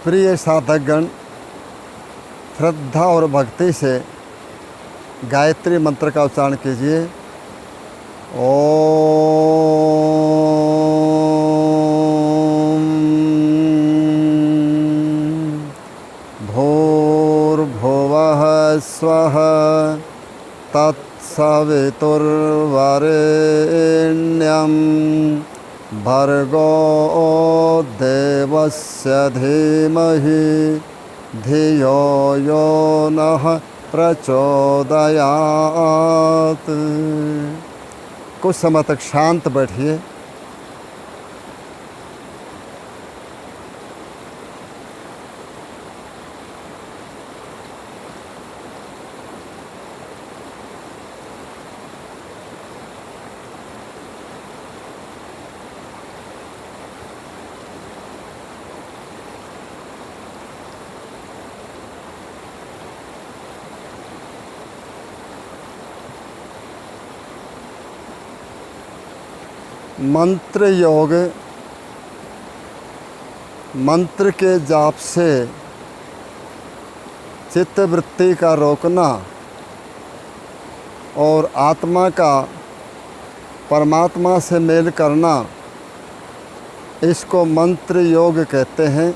प्रिय साधकगण, श्रद्धा और भक्ति से गायत्री मंत्र का उच्चारण कीजिए। ओम भूर्भुवः स्वः तत्सवितुर्वरेण्यं भर्गो देवस्य धीमहि धियो यो नः प्रचोदयात्। कुछ समय तक शांत बैठिए। मंत्र योग, मंत्र के जाप से चित्तवृत्ति का रोकना और आत्मा का परमात्मा से मेल करना, इसको मंत्र योग कहते हैं।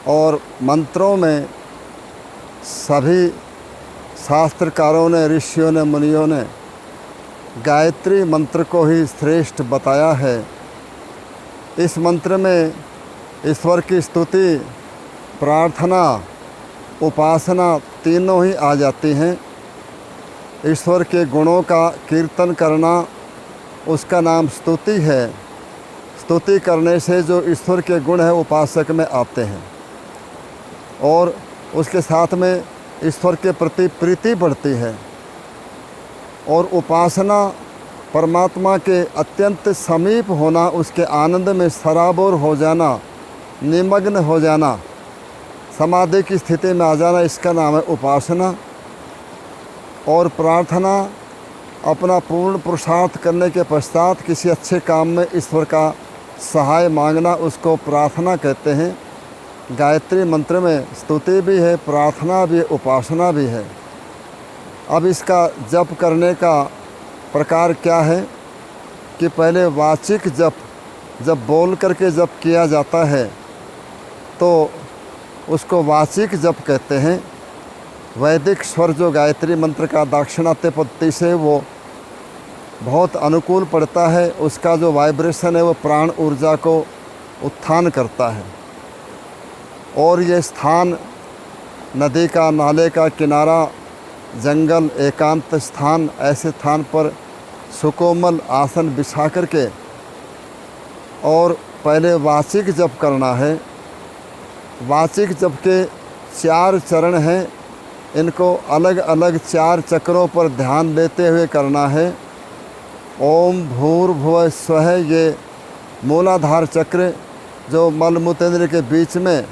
और मंत्रों में सभी शास्त्रकारों ने, ऋषियों ने, मुनियों ने गायत्री मंत्र को ही श्रेष्ठ बताया है। इस मंत्र में ईश्वर की स्तुति, प्रार्थना, उपासना तीनों ही आ जाती हैं। ईश्वर के गुणों का कीर्तन करना, उसका नाम स्तुति है। स्तुति करने से जो ईश्वर के गुण है उपासक में आते हैं और उसके साथ में ईश्वर के प्रति प्रीति बढ़ती है। और उपासना परमात्मा के अत्यंत समीप होना, उसके आनंद में सराबोर हो जाना, निमग्न हो जाना, समाधि की स्थिति में आ जाना, इसका नाम है उपासना। और प्रार्थना अपना पूर्ण पुरुषार्थ करने के पश्चात किसी अच्छे काम में ईश्वर का सहाय मांगना, उसको प्रार्थना कहते हैं। गायत्री मंत्र में स्तुति भी है, प्रार्थना भी है, उपासना भी है। अब इसका जप करने का प्रकार क्या है कि पहले वाचिक जप, जब बोल करके जप किया जाता है तो उसको वाचिक जप कहते हैं। वैदिक स्वर जो गायत्री मंत्र का दाक्षिणात्य पद्धति से वो बहुत अनुकूल पड़ता है, उसका जो वाइब्रेशन है वो प्राण ऊर्जा को उत्थान करता है। और ये स्थान नदी का, नाले का किनारा, जंगल, एकांत स्थान, ऐसे स्थान पर सुकोमल आसन बिछा करके और पहले वाचिक जप करना है। वाचिक जप के 4 चरण हैं, इनको अलग अलग 4 चक्रों पर ध्यान लेते हुए करना है। ओम भूर्भुवः स्वः, ये मूलाधार चक्र जो मलमूत्र के बीच में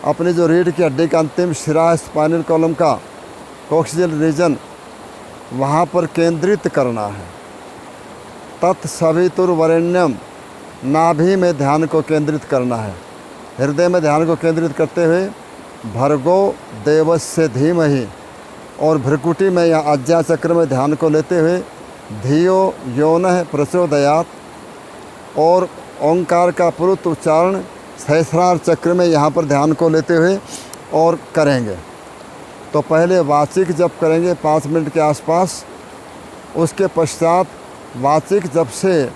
अपनी जो रीढ़ की हड्डी का अंतिम शिरा है, स्पाइनल कॉलम का कोक्सियल रीजन, वहाँ पर केंद्रित करना है। तत्सवितुर्वरेण्यम, नाभि में ध्यान को केंद्रित करना है। हृदय में ध्यान को केंद्रित करते हुए भर्गो देवस्य धीमहि, और भ्रुकुटी में या आज्ञा चक्र में ध्यान को लेते हुए धियो यो नः प्रचोदयात्, और ओंकार का पुरुष उच्चारण सहस्रार चक्र में यहाँ पर ध्यान को लेते हुए और करेंगे। तो पहले वाचिक जप करेंगे 5 मिनट के आसपास। उसके पश्चात वाचिक जप से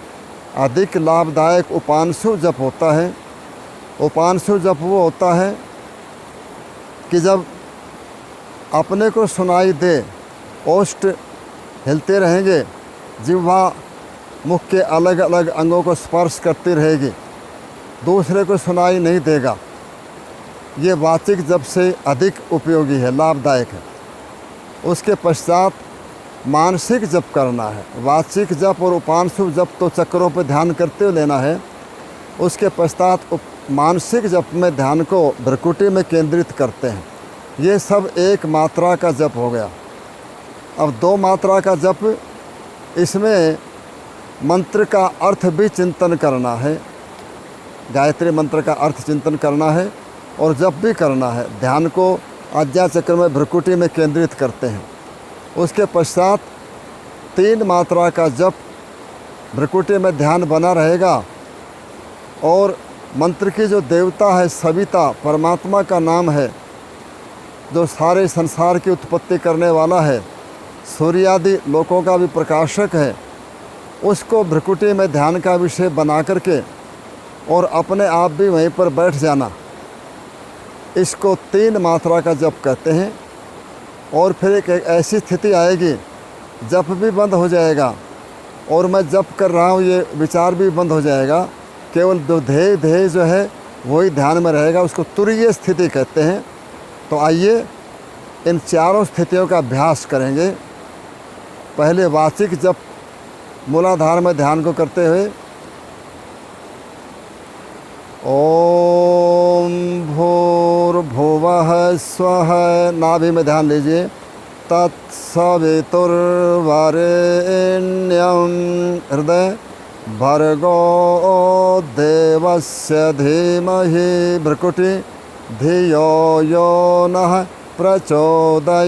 अधिक लाभदायक उपांशु जप होता है। उपांशु जप वो होता है कि जब अपने को सुनाई दे, ओष्ठ हिलते रहेंगे, जिह्वा मुख के अलग अलग अंगों को स्पर्श करती रहेगी, दूसरे को सुनाई नहीं देगा। ये वाचिक जप से अधिक उपयोगी है, लाभदायक है। उसके पश्चात मानसिक जप करना है। वाचिक जप और उपांशु जप तो चक्रों पर ध्यान करते हुए लेना है। उसके पश्चात मानसिक जप में ध्यान को भ्रुकुटी में केंद्रित करते हैं। ये सब एक मात्रा का जप हो गया। अब 2 मात्रा का जप, इसमें मंत्र का अर्थ भी चिंतन करना है। गायत्री मंत्र का अर्थ चिंतन करना है और जप भी करना है। ध्यान को आज्ञा चक्र में भ्रुकुटी में केंद्रित करते हैं। उसके पश्चात 3 मात्रा का जप भ्रुकुटी में ध्यान बना रहेगा और मंत्र की जो देवता है सविता, परमात्मा का नाम है, जो सारे संसार की उत्पत्ति करने वाला है, सूर्यादि लोकों का भी प्रकाशक है, उसको भ्रुकुटी में ध्यान का विषय बना करके और अपने आप भी वहीं पर बैठ जाना, इसको 3 मात्रा का जप कहते हैं। और फिर एक ऐसी स्थिति आएगी जप भी बंद हो जाएगा और मैं जप कर रहा हूँ ये विचार भी बंद हो जाएगा, केवल जो ध्येय जो है वही ध्यान में रहेगा, उसको तुरीय स्थिति कहते हैं। तो आइए इन चारों स्थितियों का अभ्यास करेंगे। पहले वाचिक जप मूलाधार में ध्यान को करते हुए ओम भूर्भुवः स्वः, नाभि में ध्यान लीजिए, तत्सवितुर्वरेण्यं हृदय भर्गो देवस्य धीमहि भ्रुकुटी धियो यो नः प्रचोदयात्।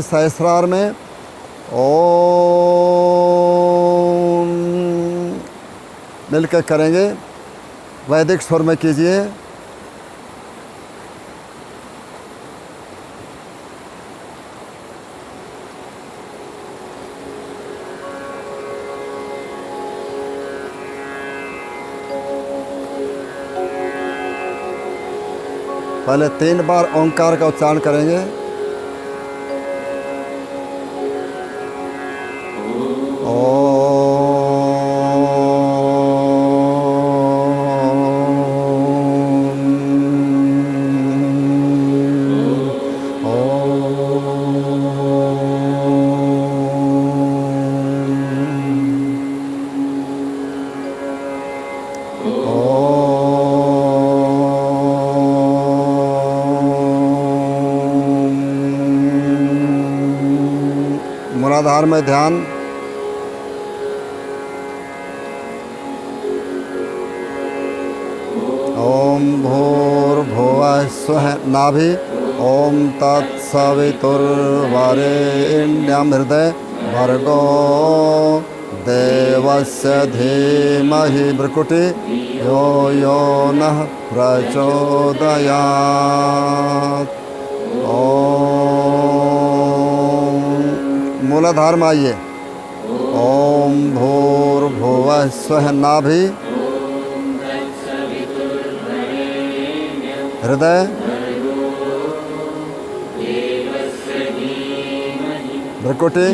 सहस्रार में ओम मिलकर करेंगे, वैदिक स्वर में कीजिए। पहले 3 बार ओंकार का उच्चारण करेंगे। मूलाधार में ध्यान, ओम भूर्भुवः स्वः नाभि ओम तत्सवितुर्वरेण्यं हृदय भर्गो देवस्य धीमहि भ्रुकुटी यो यो नः प्रचोदयात्। मूलाधार में आइए, ओम भूर्भुवः स्वः नाभि हृदय भ्रुकुटी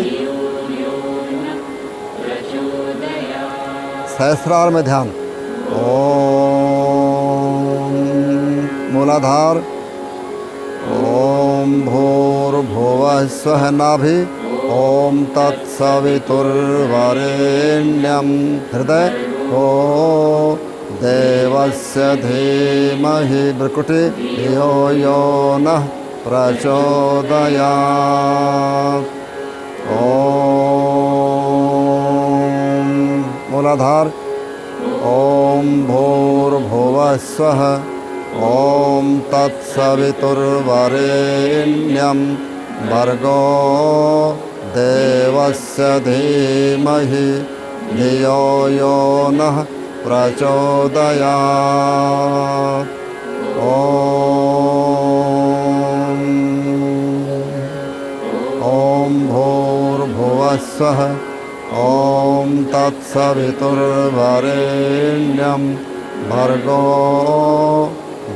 सहस्रार में ध्यान, ओम मूलाधार ओम भूर्भुवः स्वः नाभि ओम तत्सवितुर्वरेण्यं हृदय ओ देवस्य धीमहि भ्रुकुटी धियो यो नः प्रचोदयात्। ओम मूलाधार ओम भूर्भुवः स्वः ओम तत्सवितुर्वरेण्यं भर्गो देवस्य धीमहि धियो यो नः प्रचोदयात्। ओम भूर्भुवः स्वः ओम तत्सवितुर्वरेण्यं भर्गो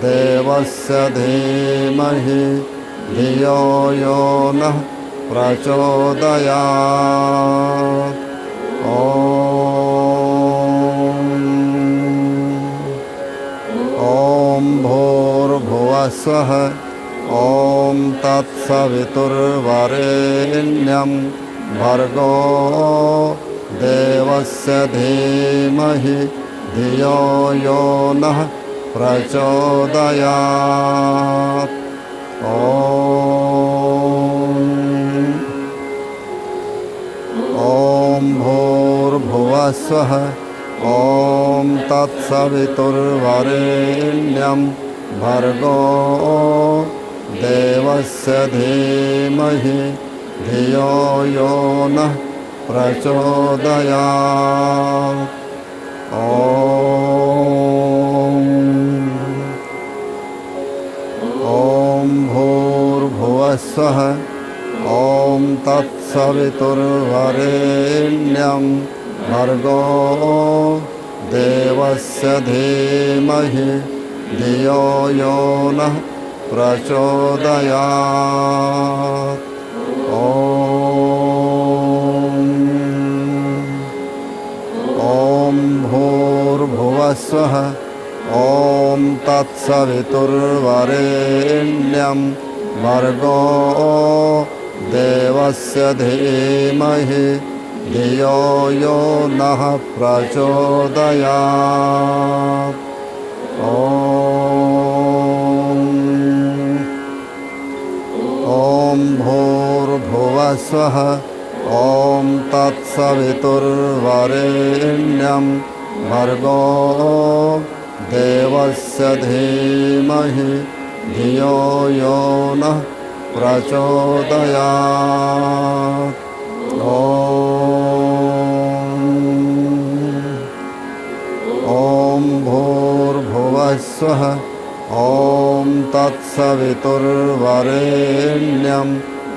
देवस्य धीमहि धियो यो नः प्रचोदयात्। ओम भूर्भुवः स्वः ओम तत्सवितुर्वरेण्यं भर्गो देवस्य धीमहि धियो यो नः प्रचोदयात्। ओम भूर्भुवः स्वः ओम ॐ तत्सवितुर्वरेण्यं भर्गो देवस्य धीमहि धियो यो नः प्रचोदयात्। ॐ भूर्भुवस्सुः ॐ तत्सवितुर्वरेण्यं भर्गो देवस्य धीमहि धियो यो नः प्रचोदयात्। ॐ भूर्भुवस्सुः ॐ तत्सवितुर्वरेण्यं भर्गो देवस्य धीमहि धियो यो नः प्रचोदयात्। ॐ भूर्भुवस्सुः ॐ तत्सवितुर्वरेण्यं भर्गो देवस्य धीमहि धियो यो नः प्रचोदयात्। ॐ भूर्भुवस्सुः ॐ तत्सवितुर्वरेण्यं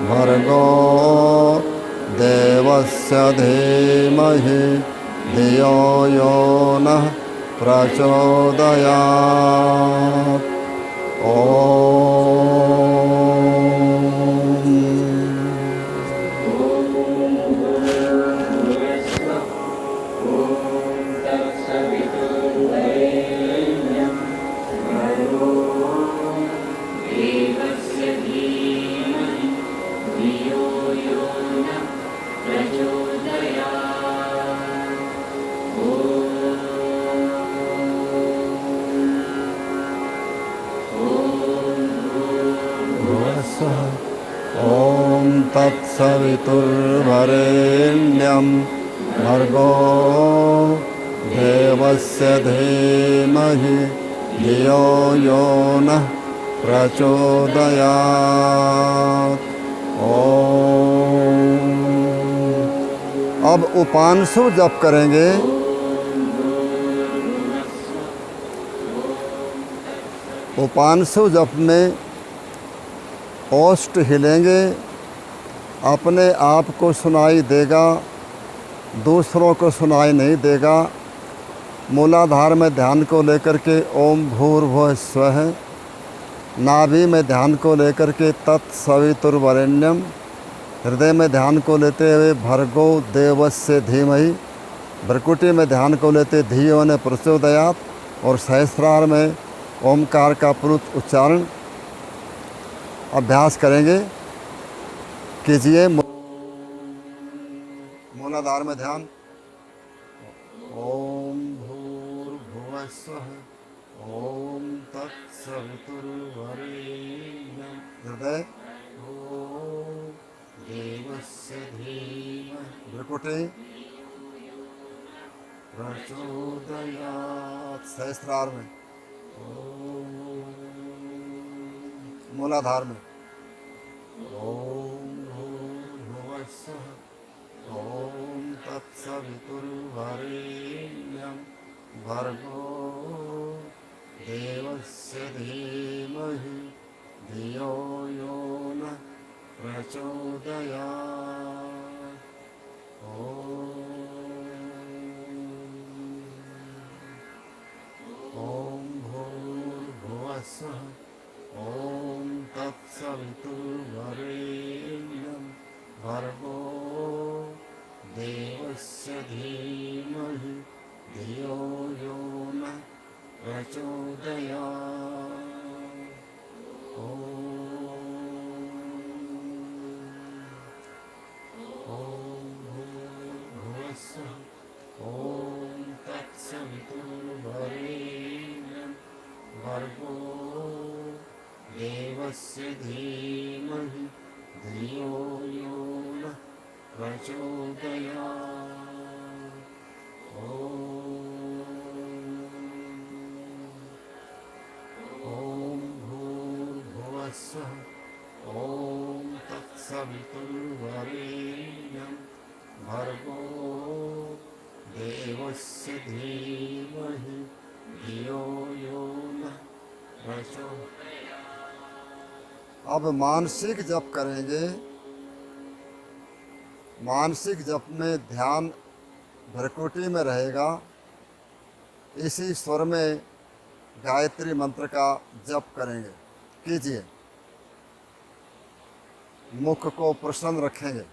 भर्गो देवस्य धीमहि धियो यो नः प्रचोदयात्। ॐ तत्सवितुर्वरेण्यं भर्गो देवस्य धीमहि धियो यो नः प्रचोदयात्। अब उपांशु जप करेंगे। उपांशु जप में ओष्ठ हिलेंगे, अपने आप को सुनाई देगा, दूसरों को सुनाई नहीं देगा। मूलाधार में ध्यान को लेकर के ओम भूर्भुवः स्वः, नाभि में ध्यान को लेकर के तत्सवितुर्वरेण्यम, हृदय में ध्यान को लेते हुए भर्गो देवस्य धीमहि, भ्रकुटी में ध्यान को लेते धियो ने प्रचोदयात्, और सहस्रार में ओमकार का पुरुष उच्चारण अभ्यास करेंगे। कीजिए। मूलाधार में ध्यान। ओम भूर्भुवः स्वः ओम तत्सवितुर्वरेण्यं हृदय देवस्य धीमहि भ्रकुटी प्रचोदयात्। सहस्रार में मूलाधार में ओम भूर्भुवः स्वः ओम तत्सवितुर्वरेण्यं भर्गो देवस्य धीमहि धियो यो नः प्रचोदयात्। ओम भूर्भुवः स्वः ओम तत्सवितुर्वरेण्यं भर्गो देवस्य धीमहि धियो यो नः प्रचोदयात्। ओम भूर्भुवः स्वः ओम तत्सवितुर्वरेण्यं भर्गो देवस्य धीमहि धियो यो नः प्रचोदयात्। ओम तत्सवितुर्वरेण्यं भर्गो देवस्य धीमहि धियो यो नः प्रचोदयात्। अब मानसिक जप करेंगे। मानसिक जप में ध्यान भ्रकुटी में रहेगा। इसी स्वर में गायत्री मंत्र का जप करेंगे। कीजिए। मुख को प्रसन्न रखेंगे।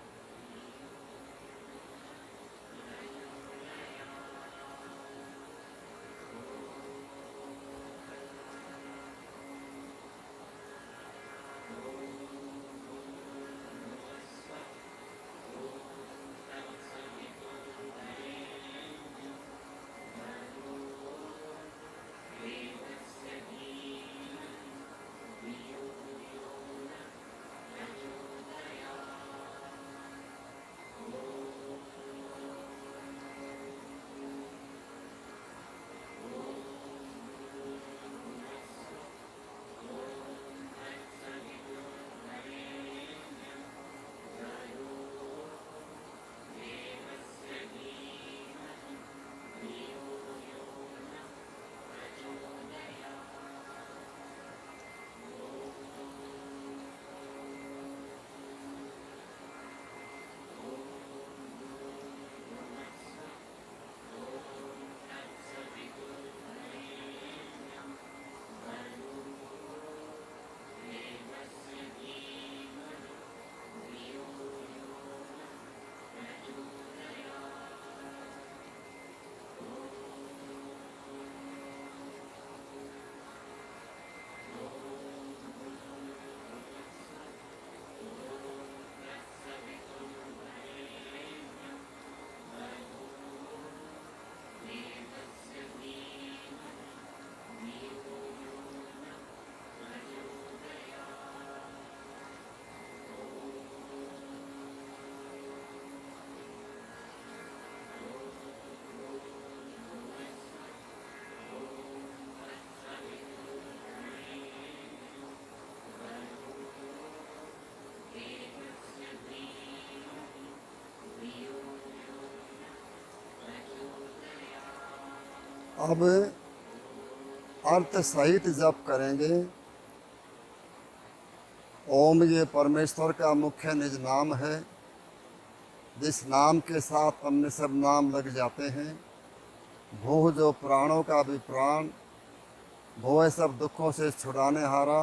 अब अर्थ सहित जप करेंगे। ओम ये परमेश्वर का मुख्य निज नाम है, जिस नाम के साथ अन्य सब नाम लग जाते हैं। भूह जो प्राणों का भी प्राण, भोह सब दुखों से छुड़ाने हारा,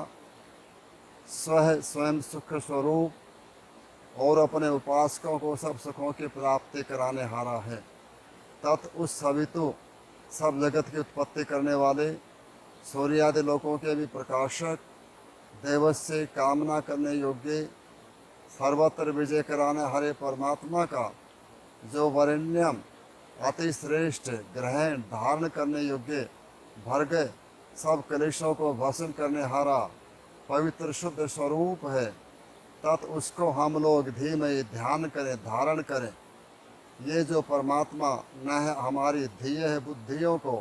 स्व स्वयं सुख स्वरूप और अपने उपासकों को सब सुखों की प्राप्ति कराने हारा है। तत् उस सवितु सब जगत की उत्पत्ति करने वाले, सूर्यादि लोकों के भी प्रकाशक, देवस्य कामना करने योग्य, सर्वत्र विजय कराने हरे परमात्मा का जो वरेण्यम अति श्रेष्ठ ग्रहण धारण करने योग्य, भर्ग सब कलेशों को भस्म करने हारा पवित्र शुद्ध स्वरूप है। तत् उसको हम लोग धीमे ध्यान करें, धारण करें। ये जो परमात्मा न है हमारी धीय है बुद्धियों को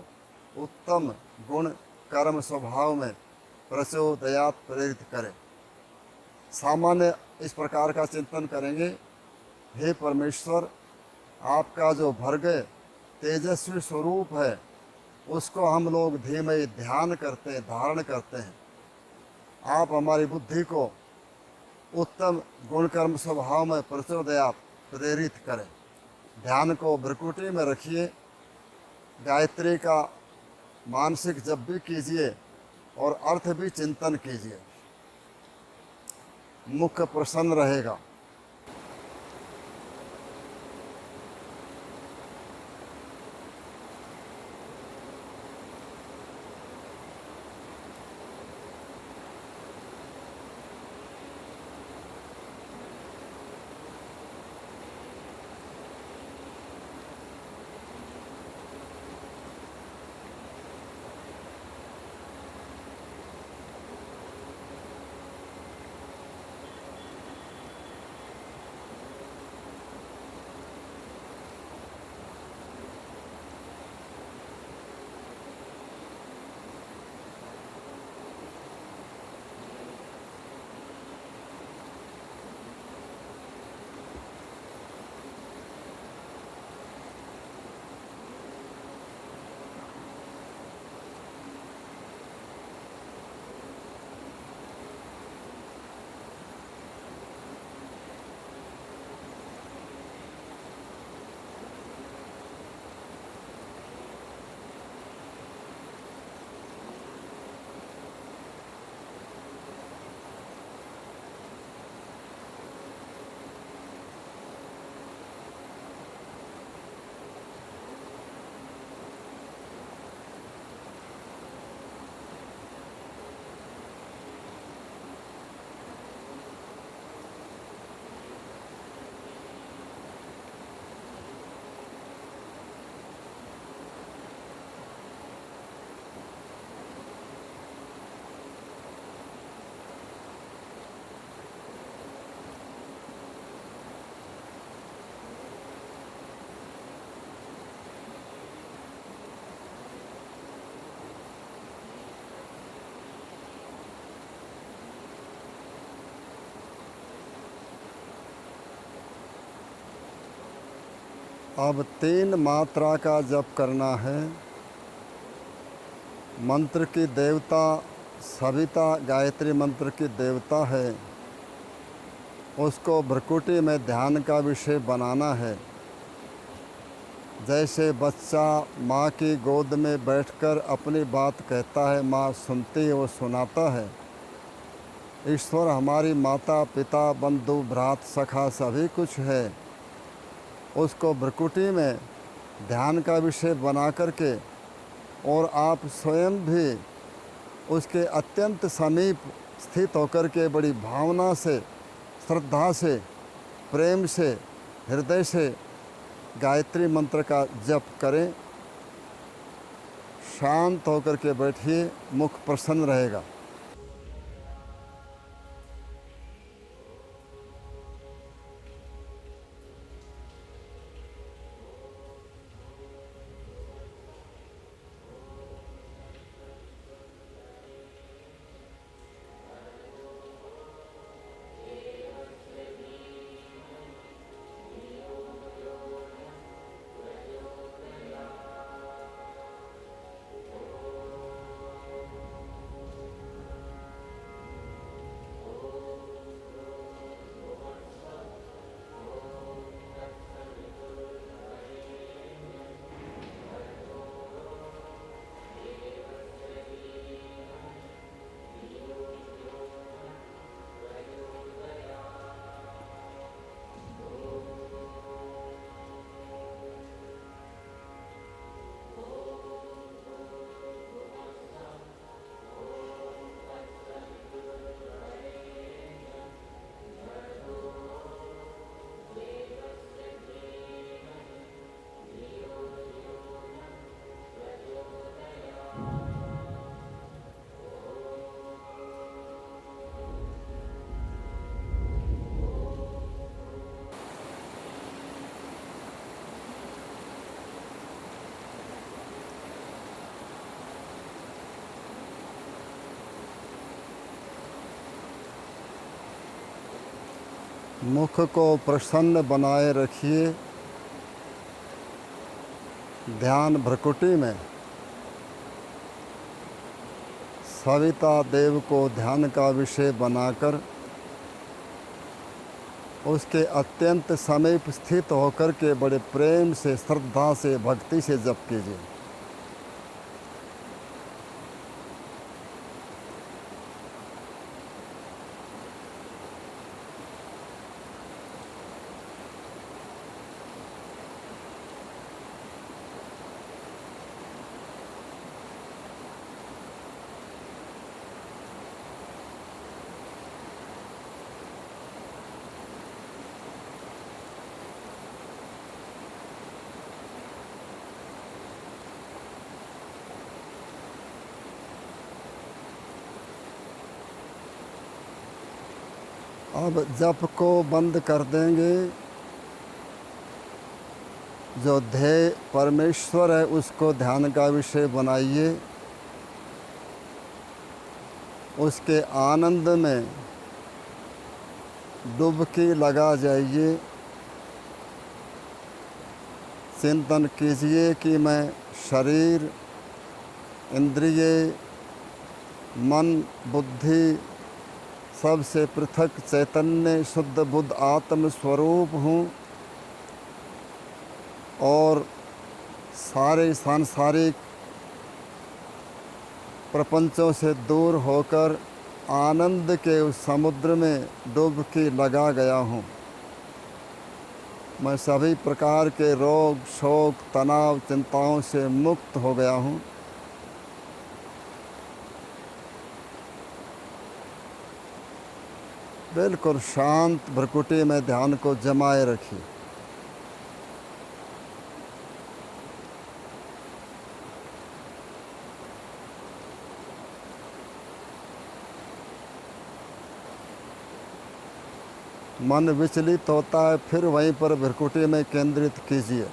उत्तम गुण कर्म स्वभाव में प्रचोदयात प्रेरित करे। सामान्य इस प्रकार का चिंतन करेंगे। हे परमेश्वर, आपका जो भर्ग तेजस्वी स्वरूप है उसको हम लोग धीमे ध्यान करते हैं, धारण करते हैं। आप हमारी बुद्धि को उत्तम गुण कर्म स्वभाव में प्रचोदयात प्रेरित करें। ध्यान को भ्रकुटी में रखिए। गायत्री का मानसिक जप भी कीजिए और अर्थ भी चिंतन कीजिए। मुख प्रसन्न रहेगा। अब 3 मात्रा का जप करना है। मंत्र की देवता सविता गायत्री मंत्र की देवता है, उसको भ्रकुटी में ध्यान का विषय बनाना है। जैसे बच्चा माँ की गोद में बैठकर अपनी बात कहता है, माँ सुनती है, वो सुनाता है। ईश्वर हमारी माता पिता बंधु भ्रात सखा सभी कुछ है। उसको भ्रकुटी में ध्यान का विषय बना करके और आप स्वयं भी उसके अत्यंत समीप स्थित होकर के बड़ी भावना से, श्रद्धा से, प्रेम से, हृदय से गायत्री मंत्र का जप करें। शांत होकर के बैठिए, मुख प्रसन्न रहेगा। मुख को प्रसन्न बनाए रखिए। ध्यान भ्रकुटी में सविता देव को ध्यान का विषय बनाकर उसके अत्यंत समीप स्थित होकर के बड़े प्रेम से, श्रद्धा से, भक्ति से जप कीजिए। अब जप को बंद कर देंगे। जो ध्येय परमेश्वर है उसको ध्यान का विषय बनाइए। उसके आनंद में डुबकी लगा जाइए। चिंतन कीजिए कि मैं शरीर, इंद्रिय, मन, बुद्धि सबसे पृथक चैतन्य शुद्ध बुद्ध आत्म स्वरूप हूँ और सारे सांसारिक प्रपंचों से दूर होकर आनंद के उस समुद्र में डुबकी लगा गया हूँ। मैं सभी प्रकार के रोग, शोक, तनाव, चिंताओं से मुक्त हो गया हूँ। बिल्कुल शांत भ्रकुटी में ध्यान को जमाए रखिए। मन विचलित होता है, फिर वहीं पर भ्रकुटी में केंद्रित कीजिए।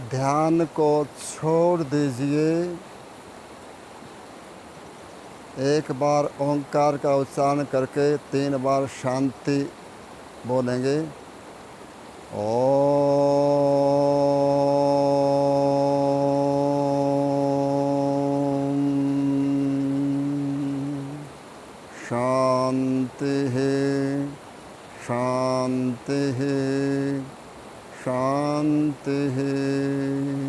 ध्यान को छोड़ दीजिए। एक बार ओंकार का उच्चारण करके 3 बार शांति बोलेंगे। ओम शांति है, शांति है, शांति है।